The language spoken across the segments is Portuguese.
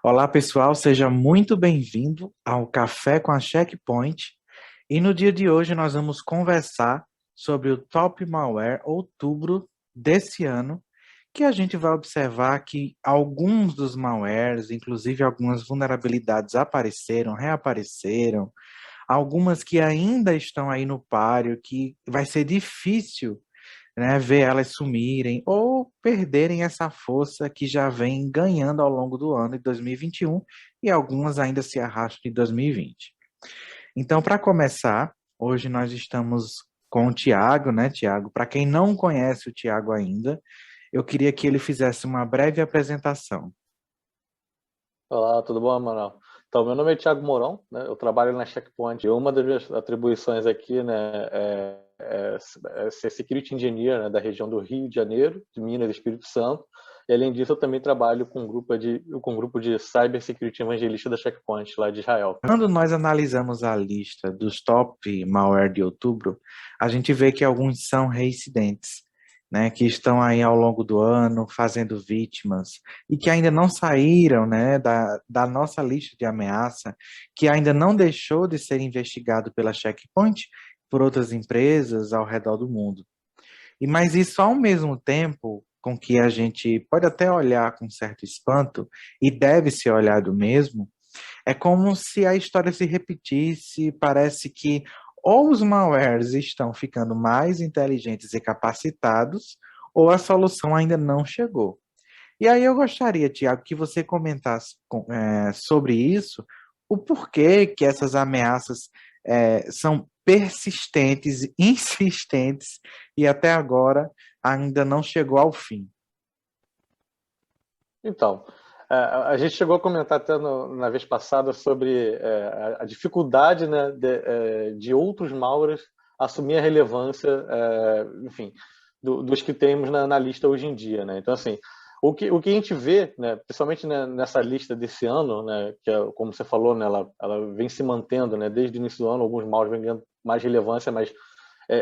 Olá, pessoal, seja muito bem-vindo ao Café com a Checkpoint. E no dia de hoje nós vamos conversar sobre o Top Malware outubro desse ano, que a gente vai observar que alguns dos malwares, inclusive algumas vulnerabilidades apareceram, reapareceram, algumas que ainda estão aí no páreo, que vai ser difícil, né, ver elas sumirem ou perderem essa força que já vem ganhando ao longo do ano de 2021 e algumas ainda se arrastam em 2020. Então, para começar, hoje nós estamos com o Tiago, né, Tiago? Para quem não conhece o Tiago ainda, eu queria que ele fizesse uma breve apresentação. Olá, tudo bom, Manuel? Então, meu nome é Thiago Mourão, né? Eu trabalho na Checkpoint. E uma das minhas atribuições aqui, né, é ser Security Engineer, né, da região do Rio de Janeiro, de Minas e Espírito Santo. E, além disso, eu também trabalho com um grupo de Cyber Security Evangelista da Checkpoint, lá de Israel. Quando nós analisamos a lista dos top malware de outubro, a gente vê que alguns são reincidentes, né, que estão aí ao longo do ano fazendo vítimas e que ainda não saíram, né, da nossa lista de ameaça, que ainda não deixou de ser investigado pela Checkpoint por outras empresas ao redor do mundo. E mas isso ao mesmo tempo com que a gente pode até olhar com certo espanto e deve ser olhado mesmo, é como se a história se repetisse, parece que ou os malwares estão ficando mais inteligentes e capacitados, ou a solução ainda não chegou. E aí eu gostaria, Tiago, que você comentasse sobre isso, o porquê que essas ameaças são persistentes, insistentes, e até agora ainda não chegou ao fim. Então, a gente chegou a comentar até na vez passada sobre a dificuldade, né, de outros malwares assumir a relevância, enfim, dos que temos na lista hoje em dia, né? Então, assim, o que a gente vê, né, principalmente, né, nessa lista desse ano, né, que é, como você falou, né, ela vem se mantendo, né, desde o início do ano, alguns malwares vêm ganhando mais relevância, mas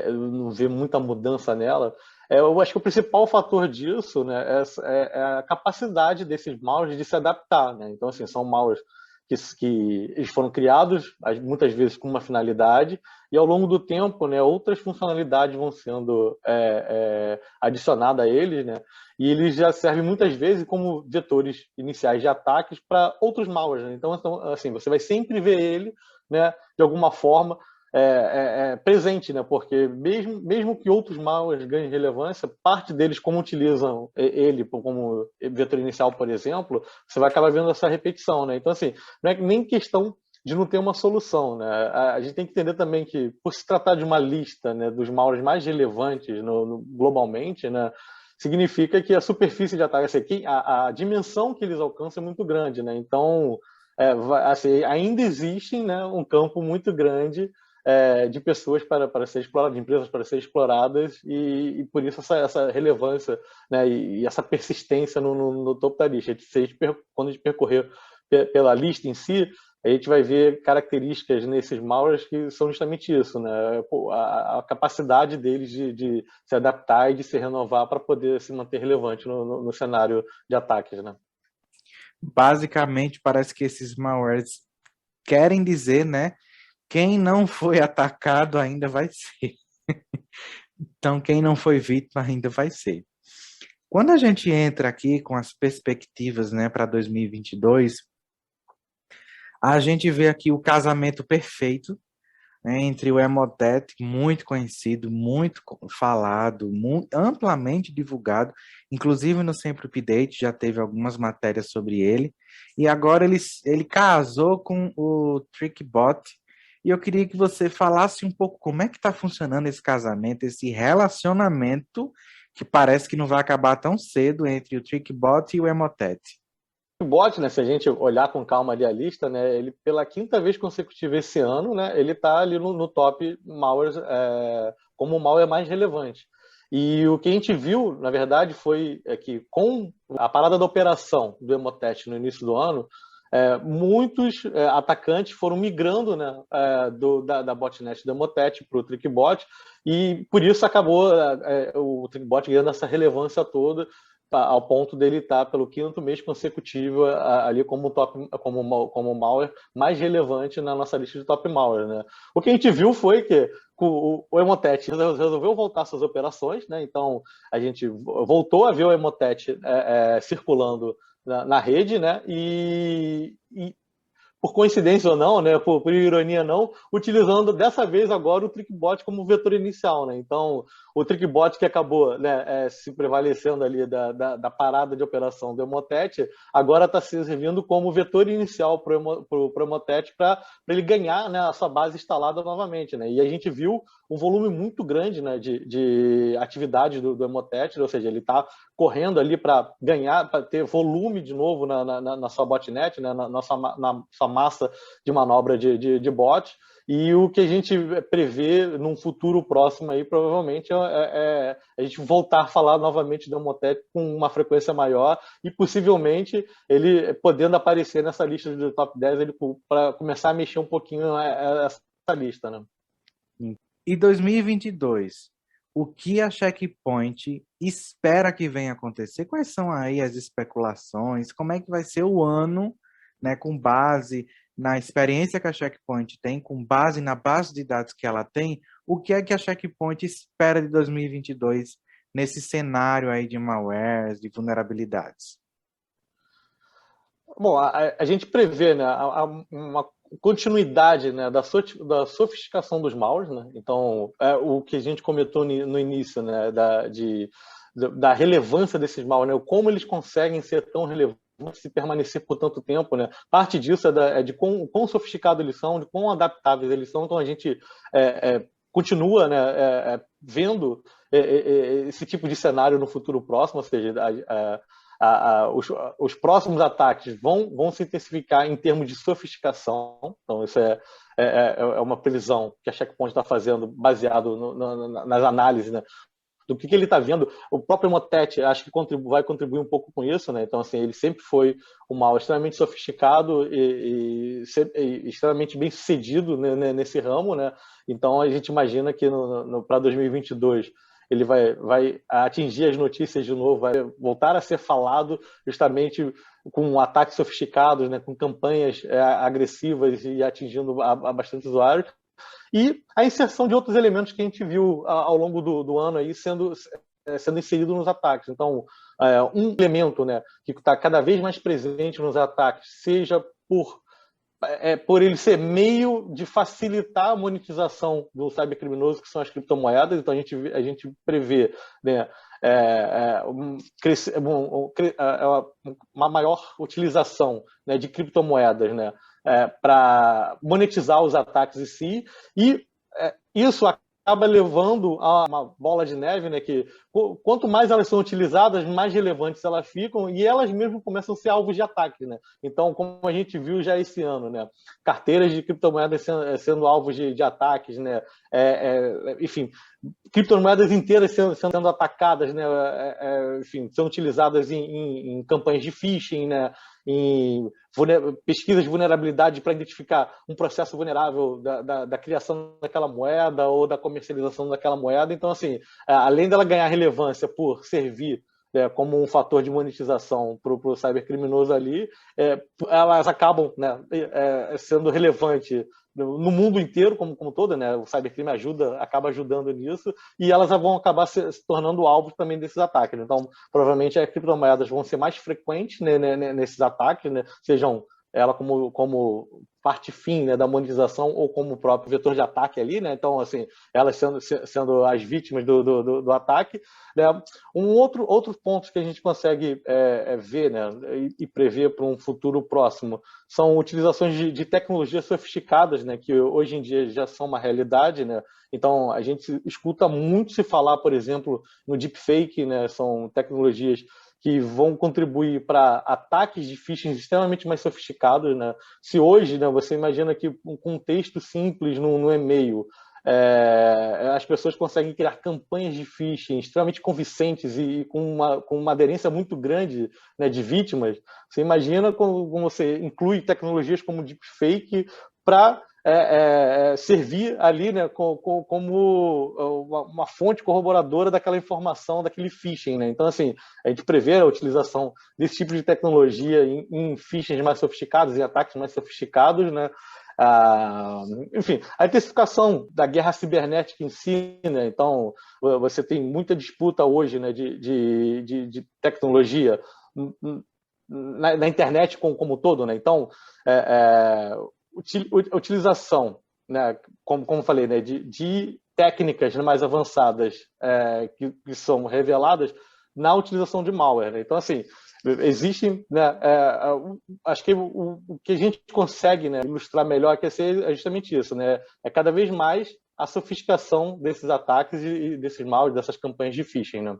não vê muita mudança nela. Eu acho que o principal fator disso, né, é a capacidade desses malwares de se adaptar, né? Então, assim, são malwares que eles foram criados muitas vezes com uma finalidade e ao longo do tempo, né, outras funcionalidades vão sendo adicionadas a eles, né? E eles já servem muitas vezes como vetores iniciais de ataques para outros malwares, né? Então, assim, você vai sempre ver ele, né, de alguma forma presente, né? Porque mesmo que outros malwares ganhem relevância, parte deles, como utilizam ele como vetor inicial, por exemplo, você vai acabar vendo essa repetição, né? Então, assim, não é nem questão de não ter uma solução, né? A gente tem que entender também que, por se tratar de uma lista, né, dos malwares mais relevantes globalmente, né, significa que a superfície de ataque, assim, a dimensão que eles alcançam é muito grande, né? Então, assim, ainda existe, né, um campo muito grande de pessoas para ser exploradas, de empresas para ser exploradas, e por isso essa relevância, né, e essa persistência no topo da lista. Quando a gente percorrer pela lista em si, a gente vai ver características nesses malwares que são justamente isso, né? A capacidade deles de se adaptar e de se renovar para poder se manter relevante no cenário de ataques, né? Basicamente, parece que esses malwares querem dizer, né? Quem não foi atacado ainda vai ser. Então, quem não foi vítima ainda vai ser. Quando a gente entra aqui com as perspectivas, né, para 2022, a gente vê aqui o casamento perfeito, né, entre o Emotet, muito conhecido, muito falado, amplamente divulgado, inclusive no Sempre Update já teve algumas matérias sobre ele, e agora ele casou com o TrickBot, e eu queria que você falasse um pouco como é que está funcionando esse casamento, esse relacionamento, que parece que não vai acabar tão cedo entre o TrickBot e o Emotet. O bot, né, se a gente olhar com calma ali a lista, né, ele pela quinta vez consecutiva esse ano, né, ele está ali no top malwares, como o malware mais relevante. E o que a gente viu, na verdade, foi que com a parada da operação do Emotet no início do ano, muitos atacantes foram migrando, né, da botnet do Emotet para o TrickBot, e por isso acabou o TrickBot ganhando essa relevância toda, ao ponto dele estar pelo 5º mês consecutivo ali como malware mais relevante na nossa lista de top malware, né? O que a gente viu foi que o Emotet resolveu voltar suas operações, né? Então a gente voltou a ver o Emotet circulando na rede, né? E por coincidência ou não, né, por ironia não, utilizando dessa vez agora o TrickBot como vetor inicial, né? Então, o TrickBot que acabou, né, se prevalecendo ali da parada de operação do Emotet, agora está se servindo como vetor inicial para o Emotet para ele ganhar, né, a sua base instalada novamente, né? E a gente viu um volume muito grande, né, de atividades do Emotet, ou seja, ele está correndo ali para ganhar, para ter volume de novo na sua botnet, né, na sua massa de manobra de bot. E o que a gente prevê num futuro próximo aí, provavelmente, é a gente voltar a falar novamente do Emotet com uma frequência maior e possivelmente ele podendo aparecer nessa lista de top 10 para começar a mexer um pouquinho essa lista, né? E 2022, o que a Checkpoint espera que venha acontecer? Quais são aí as especulações? Como é que vai ser o ano, né, com base na experiência que a Checkpoint tem, com base na base de dados que ela tem? O que é que a Checkpoint espera de 2022 nesse cenário aí de malwares, de vulnerabilidades? Bom, a gente prevê, né, uma continuidade, né, da sofisticação dos malwares, né? Então, o que a gente comentou no início, né, da relevância desses malwares, né, como eles conseguem ser tão relevantes e permanecer por tanto tempo, né? Parte disso é de quão sofisticados eles são, de quão adaptáveis eles são. Então, a gente continua, né, vendo esse tipo de cenário no futuro próximo, ou seja, os próximos ataques vão se intensificar em termos de sofisticação. Então, isso é uma previsão que a Checkpoint está fazendo baseado nas análises, né, do que ele está vendo. O próprio Emotet acho que vai contribuir um pouco com isso, né? Então, assim, ele sempre foi um mal extremamente sofisticado e extremamente bem sucedido, né, nesse ramo, né? Então, a gente imagina que para 2022 ele vai atingir as notícias de novo, vai voltar a ser falado justamente com ataques sofisticados, né, com campanhas agressivas e atingindo a bastante usuários. E a inserção de outros elementos que a gente viu ao longo do ano aí sendo inserido nos ataques. Então, um elemento, né, que está cada vez mais presente nos ataques, seja por ele ser meio de facilitar a monetização do cybercriminoso, que são as criptomoedas. Então, a gente prevê, né, uma maior utilização, né, de criptomoedas, né, para monetizar os ataques em si, e isso acaba levando a uma bola de neve, né, que quanto mais elas são utilizadas, mais relevantes elas ficam e elas mesmas começam a ser alvos de ataque, né? Então, como a gente viu já esse ano, né, carteiras de criptomoedas sendo alvos de ataques, né, enfim, criptomoedas inteiras sendo atacadas, né, enfim, sendo utilizadas em campanhas de phishing, né, em pesquisas de vulnerabilidade para identificar um processo vulnerável da criação daquela moeda ou da comercialização daquela moeda. Então, assim, além dela ganhar relevância por servir como um fator de monetização para o cybercriminoso ali, elas acabam, né, sendo relevantes no mundo inteiro, como todo, né? O cybercrime acaba ajudando nisso, e elas vão acabar se tornando alvos também desses ataques. Então, provavelmente, as criptomoedas vão ser mais frequentes, né, nesses ataques, né? Sejam ela como parte fim, né, da monetização ou como próprio vetor de ataque ali, né? Então, assim, elas sendo as vítimas do ataque, né? Outro ponto que a gente consegue ver, né, e prever para um futuro próximo são utilizações de tecnologias sofisticadas, né, que hoje em dia já são uma realidade, né? Então, a gente escuta muito se falar, por exemplo, no deepfake, né? São tecnologias que vão contribuir para ataques de phishing extremamente mais sofisticados, né? Se hoje, né, você imagina que com um texto simples no e-mail, as pessoas conseguem criar campanhas de phishing extremamente convincentes e com uma aderência muito grande, né, de vítimas. Você imagina como você inclui tecnologias como deepfake para servir ali, né, como uma fonte corroboradora daquela informação, daquele phishing, né? Então, assim, a gente prevê a utilização desse tipo de tecnologia em phishing mais sofisticados, em ataques mais sofisticados, né? Enfim, a intensificação da guerra cibernética em si, né? Então, você tem muita disputa hoje, né, de tecnologia na internet como um todo, né? Então, utilização, né, como falei, né, de técnicas mais avançadas que são reveladas na utilização de malware, né? Então, assim, existem, né, acho que o que a gente consegue, né, ilustrar melhor que é justamente isso, né? É cada vez mais a sofisticação desses ataques e desses malwares, dessas campanhas de phishing, né?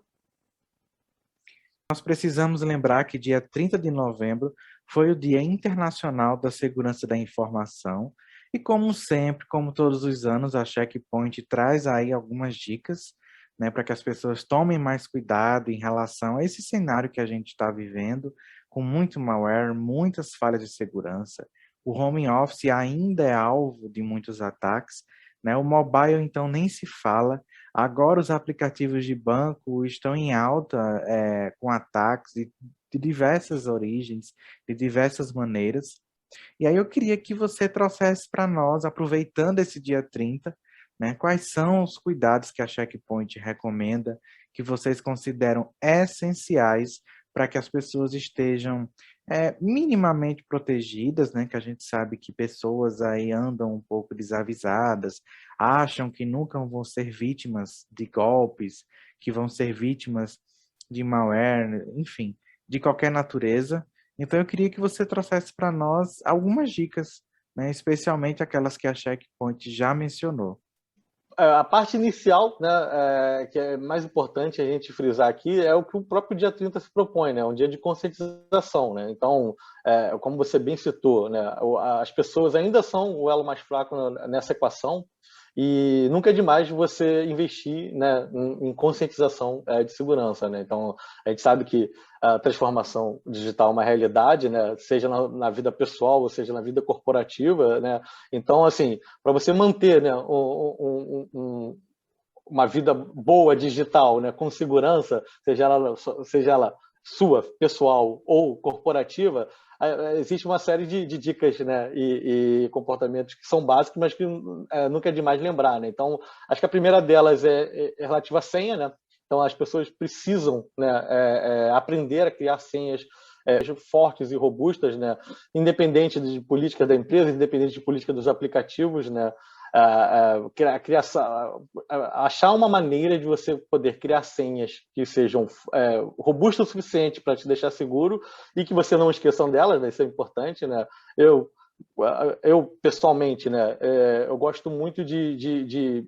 Nós precisamos lembrar que dia 30 de novembro foi o Dia Internacional da Segurança da Informação e, como sempre, como todos os anos, a Checkpoint traz aí algumas dicas, né, para que as pessoas tomem mais cuidado em relação a esse cenário que a gente está vivendo, com muito malware, muitas falhas de segurança. O home office ainda é alvo de muitos ataques, né? O mobile, então, nem se fala. Agora os aplicativos de banco estão em alta, com ataques de diversas origens, de diversas maneiras. E aí eu queria que você trouxesse para nós, aproveitando esse dia 30, né, quais são os cuidados que a Checkpoint recomenda, que vocês consideram essenciais para que as pessoas estejam minimamente protegidas, né, que a gente sabe que pessoas aí andam um pouco desavisadas, acham que nunca vão ser vítimas de golpes, que vão ser vítimas de malware, enfim, de qualquer natureza. Então, eu queria que você trouxesse para nós algumas dicas, né, especialmente aquelas que a Checkpoint já mencionou. A parte inicial, né, que é mais importante a gente frisar aqui, é o que o próprio dia 30 se propõe, né, um dia de conscientização. Né? Então, como você bem citou, né, as pessoas ainda são o elo mais fraco nessa equação, e nunca é demais você investir, né, em conscientização de segurança. Né? Então, a gente sabe que a transformação digital é uma realidade, né, seja na vida pessoal, ou seja na vida corporativa. Né? Então, assim, para você manter, né, uma vida boa digital, né, com segurança, seja ela sua, pessoal ou corporativa, existe uma série de dicas, né, e comportamentos que são básicos, mas que nunca é demais lembrar. Né? Então, acho que a primeira delas é relativa à senha. Né? Então, as pessoas precisam, né, aprender a criar senhas fortes e robustas, né? Independente de política da empresa, independente de política dos aplicativos. Né? Achar uma maneira de você poder criar senhas que sejam robustas o suficiente para te deixar seguro e que você não esqueça delas, né? Isso é importante. Né? Eu pessoalmente, né, eu gosto muito de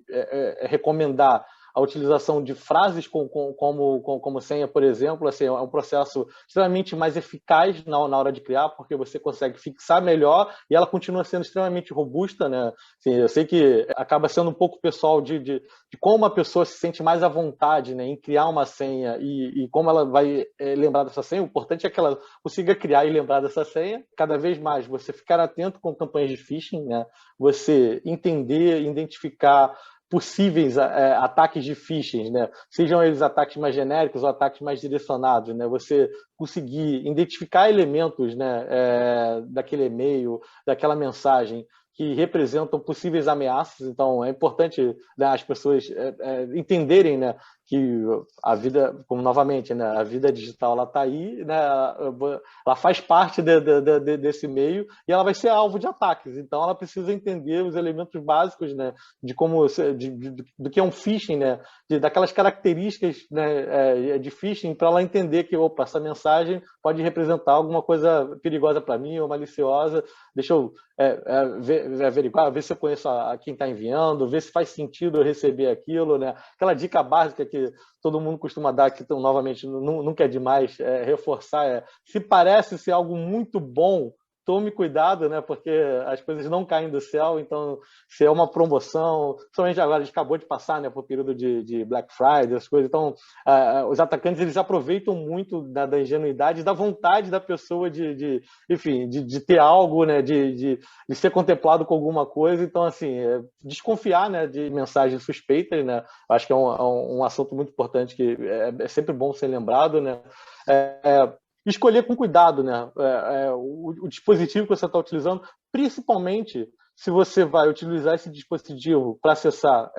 recomendar a utilização de frases como senha, por exemplo. Assim, é um processo extremamente mais eficaz na hora de criar, porque você consegue fixar melhor e ela continua sendo extremamente robusta. Né? Assim, eu sei que acaba sendo um pouco pessoal de como a pessoa se sente mais à vontade, né, em criar uma senha e como ela vai lembrar dessa senha. O importante é que ela consiga criar e lembrar dessa senha. Cada vez mais você ficar atento com campanhas de phishing, né? Você entender, identificar possíveis ataques de phishing, né? Sejam eles ataques mais genéricos ou ataques mais direcionados. Né? Você conseguir identificar elementos, né, daquele e-mail, daquela mensagem que representam possíveis ameaças. Então, é importante, né, as pessoas entenderem, né, que a vida, como novamente, né, a vida digital ela está aí, né, ela faz parte desse meio e ela vai ser alvo de ataques. Então, ela precisa entender os elementos básicos, né, de como do que é um phishing, né, daquelas características, né, de phishing, para ela entender que, opa, essa mensagem pode representar alguma coisa perigosa para mim ou maliciosa. Deixa eu averiguar, ver se eu conheço quem está enviando, ver se faz sentido eu receber aquilo. Né? Aquela dica básica que todo mundo costuma dar, que novamente nunca é demais reforçar, se parece ser algo muito bom, tome cuidado, né? Porque as coisas não caem do céu, então se é uma promoção, somente agora a gente acabou de passar, né, por período de Black Friday, as coisas, então os atacantes eles aproveitam muito da ingenuidade, da vontade da pessoa enfim, de ter algo, né, de ser contemplado com alguma coisa, então assim, desconfiar, né, de mensagens suspeitas, né? Acho que é um assunto muito importante que é sempre bom ser lembrado, né? Escolher com cuidado, né, o dispositivo que você está utilizando, principalmente se você vai utilizar esse dispositivo para acessar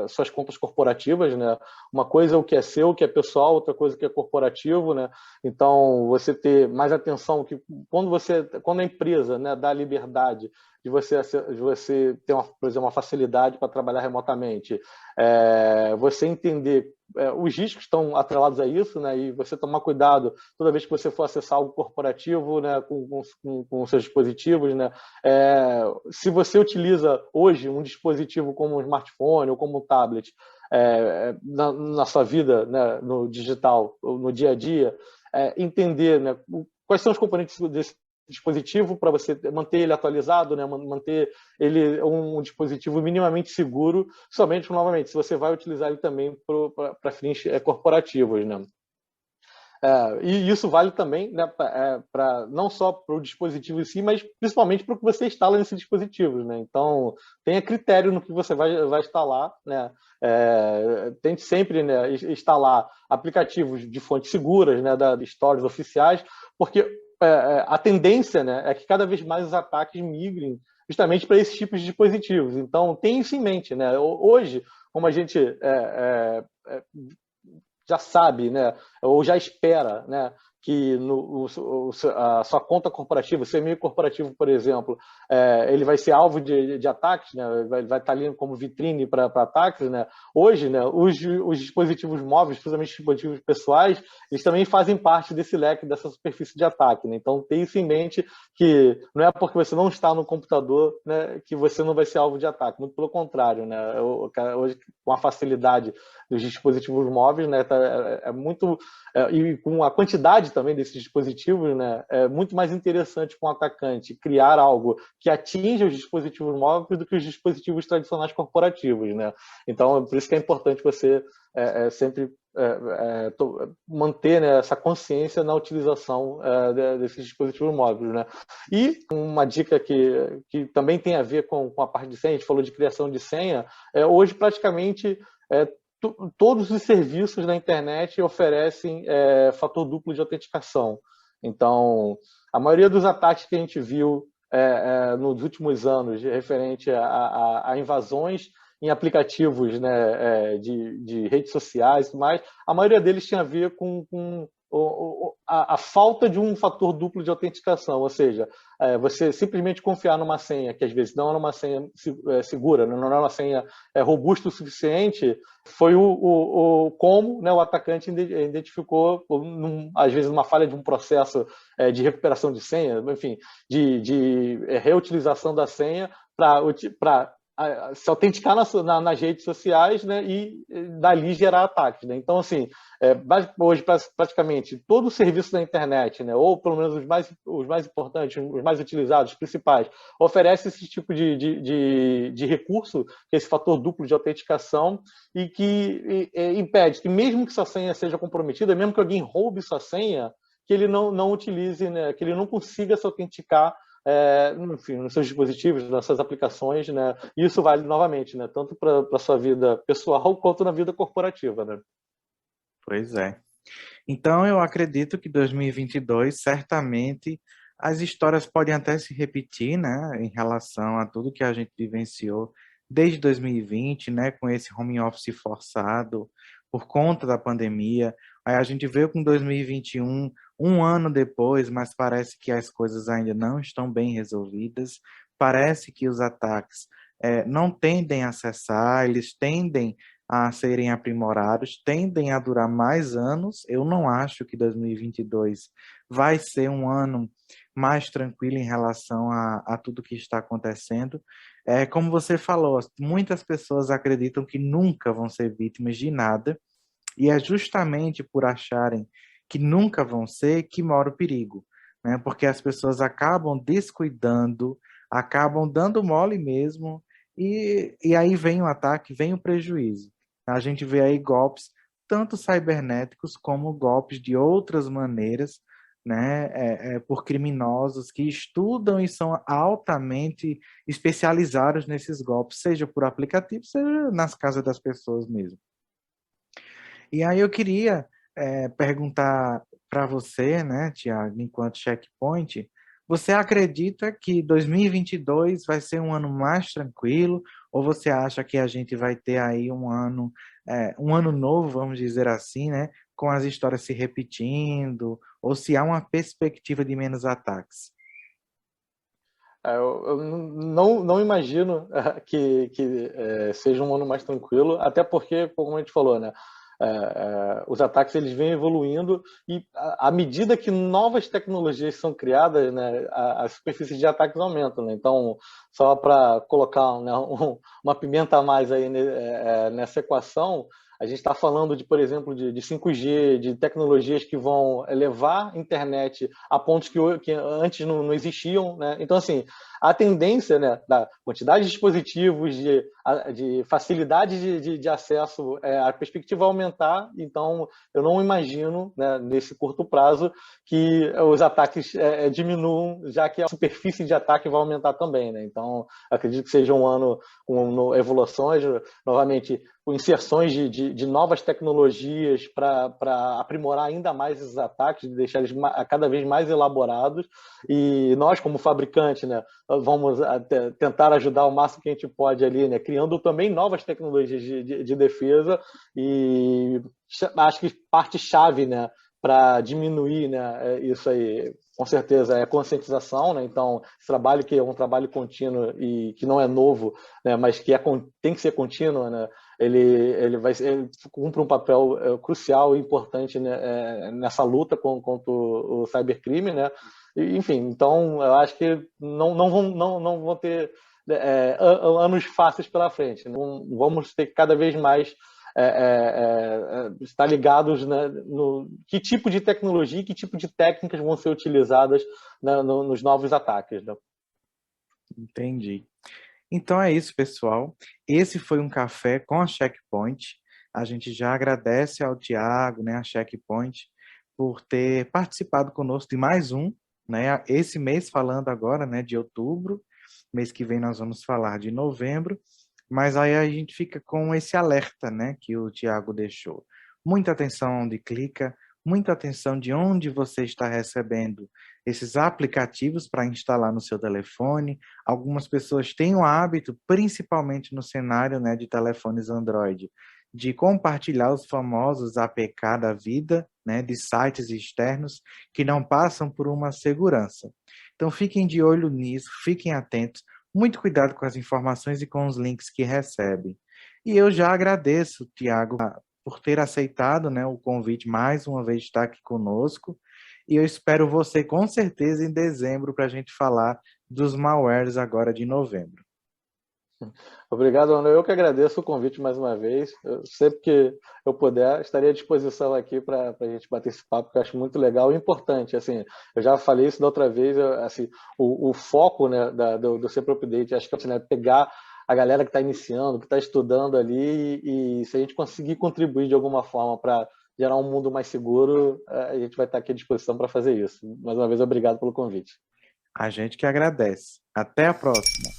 suas contas corporativas, né? Uma coisa é o que é seu, o que é pessoal, outra coisa que é corporativo, né? Então, você ter mais atenção que quando a empresa, né, dá liberdade de você ter, por exemplo, uma facilidade para trabalhar remotamente, você entender os riscos estão atrelados a isso, né? E você tomar cuidado toda vez que você for acessar algo corporativo, né, com seus dispositivos, né? Se você utiliza hoje um dispositivo como um smartphone ou como um tablet na sua vida, né, no digital, no dia a dia, entender, né, quais são os componentes desse dispositivo para você manter ele atualizado, né, manter ele um dispositivo minimamente seguro, somente, novamente, se você vai utilizar ele também para fins corporativos, né? E isso vale também, né, não só para o dispositivo em si, mas principalmente para o que você instala nesse dispositivo, né? Então, tenha critério no que você vai instalar, né? Tente sempre, né, instalar aplicativos de fontes seguras, né, de stores oficiais, porque a tendência, né, é que cada vez mais os ataques migrem justamente para esses tipos de dispositivos. Então, tenha isso em mente, né? Hoje, como a gente já sabe, né, ou já espera, né, que a sua conta corporativa, o seu e-mail corporativo, por exemplo, ele vai ser alvo de ataques, né, vai estar ali como vitrine para ataques, né. Hoje, né, os dispositivos móveis, principalmente dispositivos pessoais, eles também fazem parte desse leque, dessa superfície de ataque, né. Então, tenha isso em mente, que não é porque você não está no computador, né, que você não vai ser alvo de ataque, muito pelo contrário, né. Hoje, com a facilidade dos dispositivos móveis, né, muito e com a quantidade também desses dispositivos, né, é muito mais interessante para um atacante criar algo que atinja os dispositivos móveis do que os dispositivos tradicionais corporativos, né? Então, por isso que é importante você sempre manter, né, essa consciência na utilização desses dispositivos móveis, né? E uma dica que também tem a ver com a parte de senha, a gente falou de criação de senha, hoje praticamente todos os serviços na internet oferecem fator duplo de autenticação. Então, a maioria dos ataques que a gente viu nos últimos anos, referente a invasões em aplicativos, né, de redes sociais e tudo mais, a maioria deles tinha a ver com a falta de um fator duplo de autenticação, ou seja, você simplesmente confiar numa senha que às vezes não é uma senha segura, não é uma senha robusta o suficiente, foi como, né, o atacante identificou, às vezes, uma falha de um processo de recuperação de senha, enfim, de reutilização da senha para se autenticar nas redes sociais, né, e dali gerar ataques, né? Então, assim, hoje praticamente todo o serviço da internet, né, ou pelo menos os mais importantes, os mais utilizados, os principais, oferece esse tipo de recurso, que é esse fator duplo de autenticação, e que impede que, mesmo que sua senha seja comprometida, mesmo que alguém roube sua senha, que ele não utilize, né, que ele não consiga se autenticar enfim, nos seus dispositivos, nas suas aplicações, né? E isso vale novamente, né? Tanto para a sua vida pessoal quanto na vida corporativa, né? Pois é. Então, eu acredito que 2022, certamente, as histórias podem até se repetir, né, em relação a tudo que a gente vivenciou desde 2020, né, com esse home office forçado por conta da pandemia. Aí a gente veio com 2021, um ano depois, mas parece que as coisas ainda não estão bem resolvidas. Parece que os ataques não tendem a cessar, eles tendem a serem aprimorados, tendem a durar mais anos. Eu não acho que 2022 vai ser um ano mais tranquilo em relação a tudo que está acontecendo. Como você falou, muitas pessoas acreditam que nunca vão ser vítimas de nada, e é justamente por acharem que nunca vão ser que mora o perigo. né? Porque as pessoas acabam descuidando, acabam dando mole mesmo, e aí vem o ataque, vem o prejuízo. A gente vê aí golpes, tanto cibernéticos como golpes de outras maneiras, né, por criminosos que estudam e são altamente especializados nesses golpes, seja por aplicativo, seja nas casas das pessoas mesmo. E aí eu queria perguntar para você, né, Tiago, enquanto checkpoint, você acredita que 2022 vai ser um ano mais tranquilo, ou você acha que a gente vai ter aí um ano novo, vamos dizer assim, né, com as histórias se repetindo, ou se há uma perspectiva de menos ataques? Eu não imagino que seja um ano mais tranquilo, até porque, como a gente falou, né, os ataques eles vêm evoluindo e à medida que novas tecnologias são criadas, né, as superfícies de ataques aumentam, né? Então, só para colocar, né, uma pimenta a mais aí nessa equação, a gente está falando de, por exemplo, de 5G, de tecnologias que vão levar a internet a pontos que antes não existiam, né? Então, assim, a tendência, né, da quantidade de dispositivos, de facilidade de acesso, a perspectiva vai aumentar. Então, eu não imagino, né, nesse curto prazo, que os ataques diminuam, já que a superfície de ataque vai aumentar também, né? Então, acredito que seja um ano com evoluções, novamente, com inserções de novas tecnologias para aprimorar ainda mais esses ataques, deixar eles cada vez mais elaborados. E nós, como fabricante, né, vamos tentar ajudar o máximo que a gente pode ali, né, criando também novas tecnologias de defesa. E acho que parte-chave, né, para diminuir, né, isso aí, com certeza, é a conscientização, né? Então, esse trabalho que é um trabalho contínuo e que não é novo, né, mas que tem que ser contínuo, né? Ele cumpre um papel crucial e importante, né, nessa luta contra o cybercrime, né? Enfim, então eu acho que não vão ter anos fáceis pela frente. Não vamos ter que cada vez mais estar ligados, né, no que tipo de tecnologia, que tipo de técnicas vão ser utilizadas, né, nos novos ataques, né? Entendi. Então é isso, pessoal. Esse foi um café com a Checkpoint. A gente já agradece ao Tiago, né, a Checkpoint, por ter participado conosco de mais um, né? Esse mês falando agora, né, de outubro. Mês que vem nós vamos falar de novembro. Mas aí a gente fica com esse alerta, né, que o Tiago deixou. Muita atenção onde clica, muita atenção de onde você está recebendo esses aplicativos para instalar no seu telefone. Algumas pessoas têm o hábito, principalmente no cenário, né, de telefones Android, de compartilhar os famosos APK da vida, né, de sites externos que não passam por uma segurança. Então fiquem de olho nisso, fiquem atentos, muito cuidado com as informações e com os links que recebem. E eu já agradeço, Tiago, por ter aceitado, né, o convite mais uma vez de estar aqui conosco. E eu espero você com certeza em dezembro para a gente falar dos malwares agora de novembro. Obrigado, Ana. Eu que agradeço o convite mais uma vez. Sempre que eu puder, estarei à disposição aqui para a gente bater esse papo, que eu acho muito legal e importante. Assim, eu já falei isso da outra vez, assim, o foco, né, do Sempre Update, acho que é, assim, né, pegar a galera que está iniciando, que está estudando ali, e se a gente conseguir contribuir de alguma forma para gerar um mundo mais seguro, a gente vai estar aqui à disposição para fazer isso. Mais uma vez, obrigado pelo convite. A gente que agradece. Até a próxima.